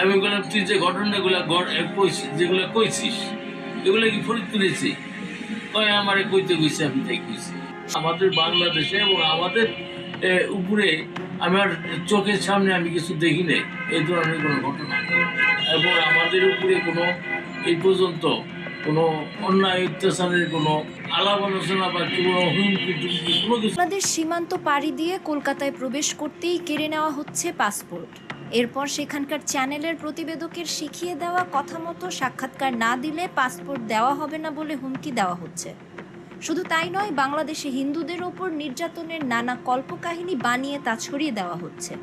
আমি বললাম, তুই যে ঘটনাগুলো কইছিস, যেগুলো কইছিস এগুলো কি ফরিদপুরেছি? কয় আমারে কইতে কইছে, আমি তাই কইছি। আমাদের বাংলাদেশে এবং আমাদের উপরে আমার চোখের সামনে আমি কিছু দেখি নাই এই ধরনের কোনো ঘটনা, এবং আমাদের উপরে কোনো এই পর্যন্ত কোনো অন্যায় অত্যাচারের কোনো আলাপ আলোচনা বা কোনো হুমকি টুমকি কোনো কিছু। বাংলাদেশ সীমান্ত পাড়ি দিয়ে কলকাতায় প্রবেশ করতেই কেড়ে নেওয়া হচ্ছে পাসপোর্ট। এরপর সেখানকার চ্যানেলের প্রতিবেদকের শিখিয়ে দেওয়া কথা মতো সাক্ষাৎকার না দিলে পাসপোর্ট দেওয়া হবে না বলে হুমকি দেওয়া হচ্ছে। শুধু তাই নয়, বাংলাদেশে হিন্দুদের ওপর নির্যাতনের নানা কল্পকাহিনী বানিয়ে তা ছড়িয়ে দেওয়া হচ্ছে।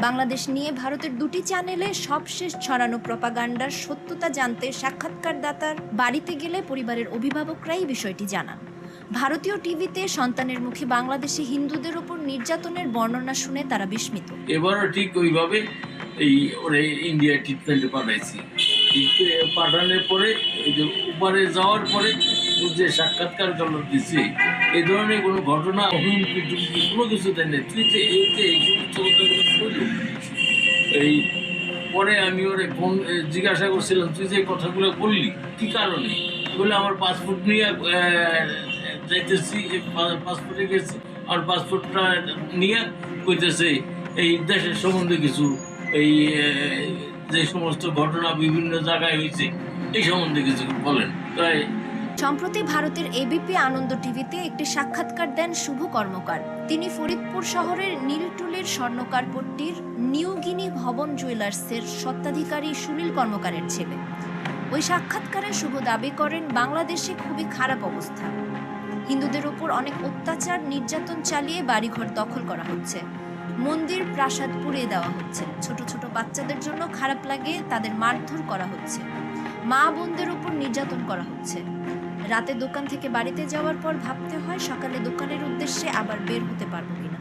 বাংলাদেশ নিয়ে ভারতের দুটি চ্যানেলে সবশেষ ছড়ানো প্রপাগান্ডার সত্যতা জানতে সাক্ষাৎকারদাতার বাড়িতে গেলে পরিবারের অভিভাবকরাই বিষয়টি জানান। ভারতীয় টিভিতে সন্তানের মুখে বাংলাদেশি হিন্দুদের ওপর নির্যাতনের বর্ণনা শুনে তারা বিস্মিত। এবারও ঠিক ওইভাবে এই ওরে ইন্ডিয়া ট্রিটমেন্টে পাঠাইছি। পাঠানোর পরে এই যে উপরে যাওয়ার পরে যে সাক্ষাৎকার জন্য দিচ্ছে, এই ধরনের কোনো ঘটনা হুমকি টুমকি কোনো কিছু দেয় না। তুই যে এই যে এই সমস্ত কথাগুলো বললি, এই পরে আমি ওরে ফোন জিজ্ঞাসা করছিলাম, তুই যে কথাগুলো বললি কী কারণে? বলে আমার পাসপোর্ট নিয়ে যাইতেছি, পাসপোর্টে গেছি, আর পাসপোর্টটা নিয়ে কইতেছে এই দেশের সম্বন্ধে কিছু, এই যে সমস্ত ঘটনা বিভিন্ন জায়গায় হয়েছে এই সম্বন্ধে কিছু বলেন। তাই সম্প্রতি ভারতের এবিপি আনন্দ টিভিতে একটি সাক্ষাৎকার দেন শুভ কর্মকার। তিনি ফরিদপুর শহরের নীলটুলির স্বর্ণকারপট্টির নিউ গিনি ভবন জুয়েলার্সের স্বত্বাধিকারী সুনীল কর্মকারের ছেলে। ওই সাক্ষাৎকারে শুভ দাবি করেন, বাংলাদেশে খুবই খারাপ অবস্থা, হিন্দুদের ওপর অনেক অত্যাচার নির্যাতন চালিয়ে বাড়িঘর দখল করা হচ্ছে, মন্দির প্রাসাদ পুড়িয়ে দেওয়া হচ্ছে, ছোট ছোট বাচ্চাদের জন্য খারাপ লাগে তাদের মারধর করা হচ্ছে, মা বোনদের উপর নির্যাতন করা হচ্ছে, রাতে দোকান থেকে বাড়িতে যাওয়ার পর ভাবতে হয় সকালে দোকানের উদ্দেশ্যে আবার বের হতে পারবো কিনা।